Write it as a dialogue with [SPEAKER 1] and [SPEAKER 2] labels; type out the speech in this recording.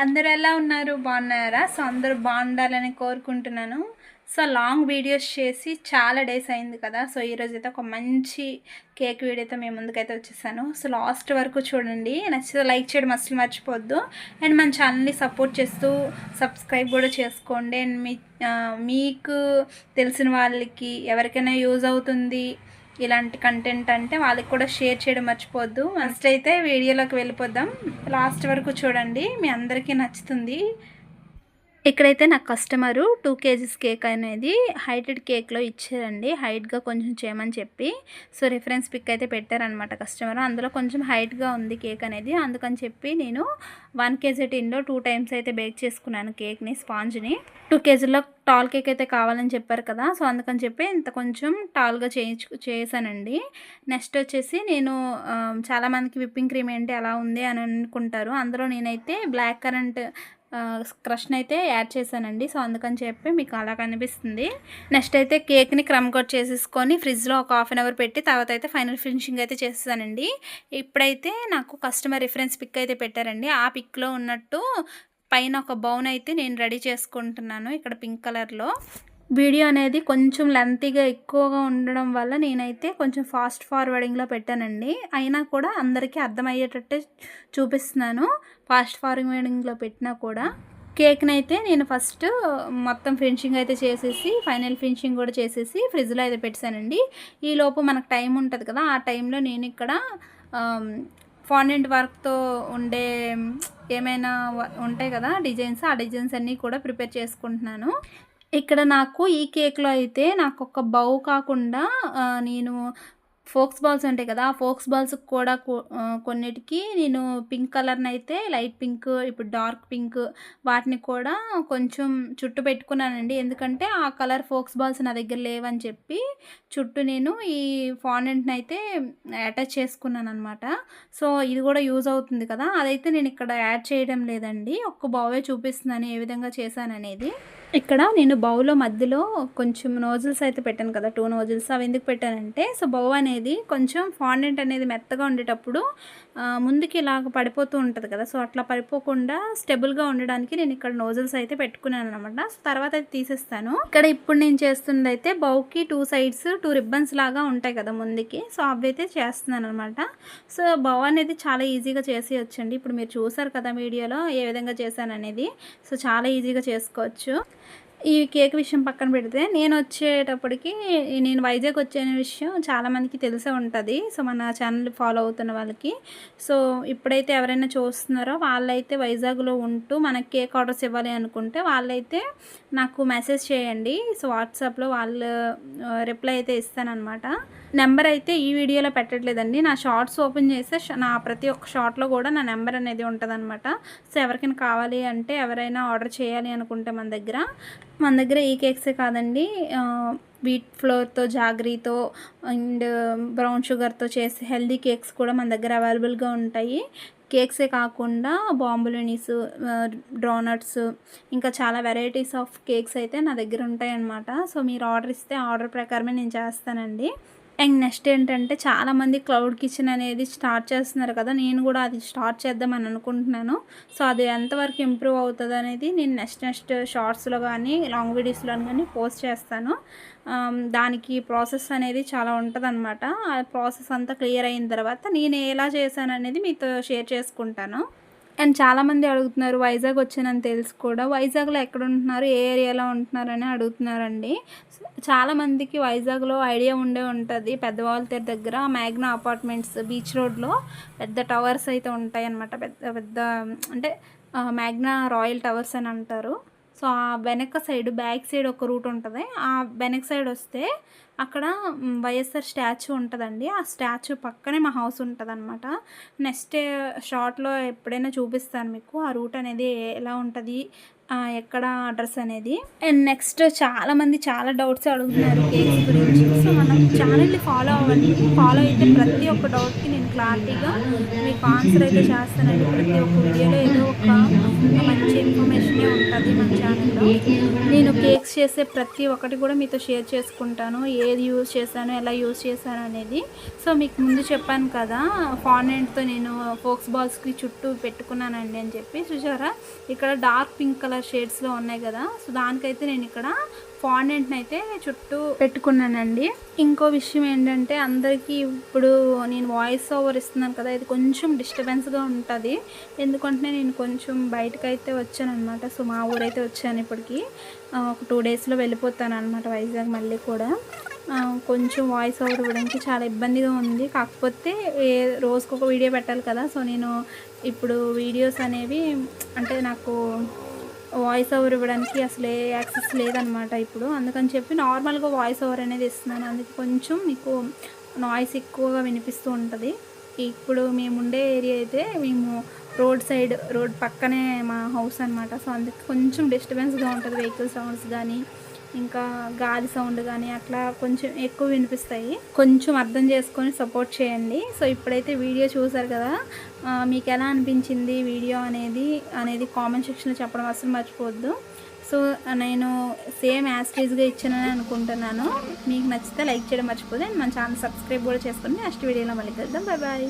[SPEAKER 1] అందరూ ఎలా ఉన్నారు? బాగున్నారా? సో అందరూ బాగుండాలని కోరుకుంటున్నాను. సో లాంగ్ వీడియోస్ చేసి చాలా డేస్ అయింది కదా. సో ఈరోజు అయితే ఒక మంచి కేక్ వీడియోతో మేము ముందుకైతే వచ్చేసాను. సో లాస్ట్ వరకు చూడండి, నచ్చితే లైక్ చేయడం అసలు మర్చిపోవద్దు. అండ్ మన ఛానల్ని సపోర్ట్ చేస్తూ సబ్స్క్రైబ్ కూడా చేసుకోండి. అండ్ మీకు తెలిసిన వాళ్ళకి ఎవరికైనా యూజ్ అవుతుంది ఇలాంటి కంటెంట్ అంటే వాళ్ళకి కూడా షేర్ చేయడం మర్చిపోవద్దు. ఫస్ట్ అయితే వీడియోలోకి వెళ్ళిపోదాం. లాస్ట్ వరకు చూడండి, మీ అందరికీ నచ్చుతుంది. ఇక్కడైతే నాకు కస్టమరు 2 kgs కేక్ అనేది హైటెడ్ కేక్లో ఇచ్చారండి, హైట్గా కొంచెం చేయమని చెప్పి. సో రిఫరెన్స్ పిక్ అయితే పెట్టారనమాట కస్టమర్. అందులో కొంచెం హైట్గా ఉంది కేక్ అనేది, అందుకని చెప్పి నేను 1 kg టిన్లో 2 times అయితే బేక్ చేసుకున్నాను కేక్ని, స్పాంజ్ని. 2 kgలో టాల్ కేక్ అయితే కావాలని చెప్పారు కదా, సో అందుకని చెప్పి ఇంత కొంచెం టాల్గా చేశానండి. నెక్స్ట్ వచ్చేసి నేను చాలామందికి విప్పింగ్ క్రీమ్ ఏంటి అలా ఉంది అని అనుకుంటారు. అందులో నేనైతే బ్లాక్ కరెంట్ క్రష్ని అయితే యాడ్ చేశానండి. సో అందుకని చెప్పి మీకు అలా కనిపిస్తుంది. నెక్స్ట్ అయితే కేక్ని క్రమ్ కోట్ చేసేసుకొని ఫ్రిడ్జ్లో ఒక 1/2 hour పెట్టి తర్వాత అయితే ఫైనల్ ఫినిషింగ్ అయితే చేస్తానండి. ఇప్పుడైతే నాకు కస్టమర్ రిఫరెన్స్ పిక్ అయితే పెట్టారండి. ఆ పిక్లో ఉన్నట్టు పైన ఒక బౌన్ అయితే నేను రెడీ చేసుకుంటున్నాను ఇక్కడ పింక్ కలర్లో. వీడియో అనేది కొంచెం లెంతీగా ఎక్కువగా ఉండడం వల్ల నేనైతే కొంచెం ఫాస్ట్ ఫార్వర్డింగ్లో పెట్టానండి. అయినా కూడా అందరికీ అర్థమయ్యేటట్టే చూపిస్తున్నాను. ఫాస్ట్ ఫార్వర్డింగ్లో పెట్టినా కూడా కేక్ని అయితే నేను ఫస్ట్ మొత్తం ఫినిషింగ్ అయితే చేసేసి ఫైనల్ ఫినిషింగ్ కూడా చేసేసి ఫ్రిడ్జ్లో అయితే పెట్టానండి. ఈలోపు మనకు టైం ఉంటుంది కదా, ఆ టైంలో నేను ఇక్కడ ఫాండెంట్ వర్క్తో ఉండే ఏమైనా ఉంటాయి కదా డిజైన్స్, ఆ డిజైన్స్ అన్నీ కూడా ప్రిపేర్ చేసుకుంటున్నాను. ఇక్కడ నాకు ఈ కేక్లో అయితే నాకు ఒక బౌ కాకుండా నేను ఫోక్స్ బాల్స్ ఉంటాయి కదా, ఆ ఫోక్స్ బాల్స్ కూడా కొన్నిటికి నేను పింక్ కలర్ని అయితే లైట్ పింక్, ఇప్పుడు డార్క్ పింక్ వాటిని కూడా కొంచెం చుట్టూ పెట్టుకున్నానండి. ఎందుకంటే ఆ కలర్ ఫోక్స్ బాల్స్ నా దగ్గర లేవని చెప్పి చుట్టూ నేను ఈ ఫాండెంట్ని అయితే అటాచ్ చేసుకున్నాను అనమాట. సో ఇది కూడా యూజ్ అవుతుంది కదా, అదైతే నేను ఇక్కడ యాడ్ చేయడం లేదండి. ఒక్క బౌవే చూపిస్తున్నాను ఏ విధంగా చేశాను అనేది. ఇక్కడ నేను బౌలో మధ్యలో కొంచెం నోజిల్స్ అయితే పెట్టాను కదా, 2 నోజిల్స్. అవి ఎందుకు పెట్టానంటే, సో బౌ అనేది కొంచెం ఫాండెంట్ అనేది మెత్తగా ఉండేటప్పుడు ముందుకి ఇలాగ పడిపోతూ ఉంటుంది కదా, సో అట్లా పడిపోకుండా స్టెబుల్గా ఉండడానికి నేను ఇక్కడ నోజిల్స్ అయితే పెట్టుకున్నాను అనమాట. సో తర్వాత అయితే తీసేస్తాను. ఇక్కడ ఇప్పుడు నేను చేస్తుంది అయితే బౌకి 2 sides 2 ribbons లాగా ఉంటాయి కదా ముందుకి, సో అవి అయితే చేస్తున్నాను అనమాట. సో బౌ అనేది చాలా ఈజీగా చేసేయచ్చండి. ఇప్పుడు మీరు చూసారు కదా వీడియోలో ఏ విధంగా చేశాను అనేది. సో చాలా ఈజీగా చేసుకోవచ్చు. ఈ కేక్ విషయం పక్కన పెడితే నేను వచ్చేటప్పటికి నేను వైజాగ్ వచ్చే విషయం చాలామందికి తెలిసే ఉంటుంది. సో మన ఛానల్ ఫాలో అవుతున్న వాళ్ళకి. సో ఇప్పుడైతే ఎవరైనా చూస్తున్నారో వాళ్ళైతే వైజాగ్లో ఉంటూ మనకి కేక్ ఆర్డర్స్ ఇవ్వాలి అనుకుంటే వాళ్ళైతే నాకు మెసేజ్ చేయండి. సో వాట్సాప్లో వాళ్ళు రిప్లై అయితే ఇస్తానన్నమాట. నెంబర్ అయితే ఈ వీడియోలో పెట్టట్లేదండి, నా షార్ట్స్ ఓపెన్ చేస్తే నా ప్రతి ఒక్క షార్ట్లో కూడా నా నెంబర్ అనేది ఉంటుంది అనమాట. సో ఎవరికైనా కావాలి అంటే ఎవరైనా ఆర్డర్ చేయాలి అనుకుంటే మన దగ్గర ఈ కేక్సే కాదండి, వీట్ ఫ్లోర్తో, జాగ్రీతో అండ్ బ్రౌన్ షుగర్తో చేసే హెల్దీ కేక్స్ కూడా మన దగ్గర అవైలబుల్గా ఉంటాయి. కేక్సే కాకుండా బాంబులినీస్, డోనట్స్, ఇంకా చాలా వెరైటీస్ ఆఫ్ కేక్స్ అయితే నా దగ్గర ఉంటాయి అన్నమాట. సో మీరు ఆర్డర్ ఇస్తే ఆర్డర్ ప్రకారమే నేను చేస్తానండి. అండ్ నెక్స్ట్ ఏంటంటే చాలామంది క్లౌడ్ కిచెన్ అనేది స్టార్ట్ చేస్తున్నారు కదా, నేను కూడా అది స్టార్ట్ చేద్దామని అనుకుంటున్నాను. సో అది ఎంతవరకు ఇంప్రూవ్ అవుతుంది అనేది నేను నెక్స్ట్ షార్ట్స్లో కానీ లాంగ్ వీడియోస్లో కానీ పోస్ట్ చేస్తాను. దానికి ప్రాసెస్ అనేది చాలా ఉంటుంది అనమాట. ఆ ప్రాసెస్ అంతా క్లియర్ అయిన తర్వాత నేను ఎలా చేశాను అనేది మీతో షేర్ చేసుకుంటాను. అండ్ చాలామంది అడుగుతున్నారు వైజాగ్ వచ్చానని తెలుసు కూడా, వైజాగ్లో ఎక్కడ ఉంటున్నారు, ఏ ఏరియాలో ఉంటున్నారని అడుగుతున్నారండి. చాలామందికి వైజాగ్లో ఐడియా ఉంటుంది, పెద్దవాళ్ళ దగ్గర మ్యాగ్నా అపార్ట్మెంట్స్ బీచ్ రోడ్లో పెద్ద టవర్స్ అయితే ఉంటాయి అన్నమాట. పెద్ద పెద్ద అంటే మ్యాగ్నా రాయల్ టవర్స్ అని అంటారు. సో ఆ వెనక సైడ్ బ్యాక్ సైడ్ ఒక రూట్ ఉంటుంది. ఆ వెనక సైడ్ వస్తే అక్కడ వైఎస్ఆర్ స్టాచ్యూ ఉంటుందండి. ఆ స్టాచ్యూ పక్కనే మా హౌస్ ఉంటుంది అనమాట. నెక్స్ట్ షార్ట్లో ఎప్పుడైనా చూపిస్తాను మీకు ఆ రూట్ అనేది ఎలా ఉంటుంది, ఎక్కడ అడ్రస్ అనేది. అండ్ నెక్స్ట్ చాలామంది చాలా డౌట్స్ అడుగుతున్నారు కేక్స్ గురించి. సో మనం ఛానల్ని ఫాలో అవ్వండి. ఫాలో అయితే ప్రతి ఒక్క డౌట్కి నేను క్లారిటీగా మీకు ఆన్సర్ అయితే చేస్తానండి. ప్రతి ఒక్క వీడియోలో ఏదో ఒక మంచి ఇన్ఫర్మేషన్ ఇన్ఫర్మేషనే ఉంటుంది మన ఛానల్లో. నేను కేక్స్ చేసే ప్రతి ఒక్కటి కూడా మీతో షేర్ చేసుకుంటాను, ఏది యూజ్ చేశాను, ఎలా యూజ్ చేశాను అనేది. సో మీకు ముందు చెప్పాను కదా, ఫాండెంట్తో నేను ఫోక్స్ బాల్స్కి చుట్టూ పెట్టుకున్నానండి అని చెప్పి. చూసారా ఇక్కడ డార్క్ పింక్ కలర్ షేడ్స్లో ఉన్నాయి కదా, సో దానికైతే నేను ఇక్కడ ఫాండెంట్ని అయితే చుట్టూ పెట్టుకున్నానండి. ఇంకో విషయం ఏంటంటే, అందరికీ ఇప్పుడు నేను వాయిస్ ఓవర్ ఇస్తున్నాను కదా, ఇది కొంచెం డిస్టర్బెన్స్గా ఉంటుంది. ఎందుకంటే నేను కొంచెం బయటకు అయితే వచ్చాను అనమాట. సో మా ఊరైతే వచ్చాను ఇప్పటికి. ఒక 2 డేస్లో వెళ్ళిపోతాను అనమాట వైజాగ్ మళ్ళీ కూడా. కొంచెం వాయిస్ ఓవర్ ఇవ్వడానికి చాలా ఇబ్బందిగా ఉంది. కాకపోతే రోజుకొక వీడియో పెట్టాలి కదా, సో నేను ఇప్పుడు వీడియోస్ అనేవి అంటే నాకు వాయిస్ ఓవర్ ఇవ్వడానికి అసలు ఏ యాక్సెస్ లేదనమాట ఇప్పుడు. అందుకని చెప్పి నార్మల్గా వాయిస్ ఓవర్ అనేది ఇస్తున్నాను. అందుకే కొంచెం మీకు నాయిస్ ఎక్కువగా వినిపిస్తూ ఉంటుంది. ఇప్పుడు మేము ఉండే ఏరియా అయితే మేము రోడ్ పక్కనే మా హౌస్ అనమాట. సో అందుకే కొంచెం డిస్టర్బెన్స్గా ఉంటుంది. వెహికల్ సౌండ్స్ కానీ ఇంకా గాలి సౌండ్ కానీ అట్లా కొంచెం ఎక్కువ వినిపిస్తాయి. కొంచెం అర్థం చేసుకొని సపోర్ట్ చేయండి. సో ఇప్పుడైతే వీడియో చూసారు కదా, మీకు ఎలా అనిపించింది వీడియో అనేది కామెంట్ సెక్షన్లో చెప్పడం అసలు మర్చిపోవద్దు. సో నేను సేమ్ యాస్టీజ్గా ఇచ్చానని అనుకుంటున్నాను. మీకు నచ్చితే లైక్ చేయడం మర్చిపోతే మన ఛానల్ సబ్స్క్రైబ్ కూడా చేసుకోండి. నెక్స్ట్ వీడియోలో మళ్ళీ కలుద్దాం. Bye bye.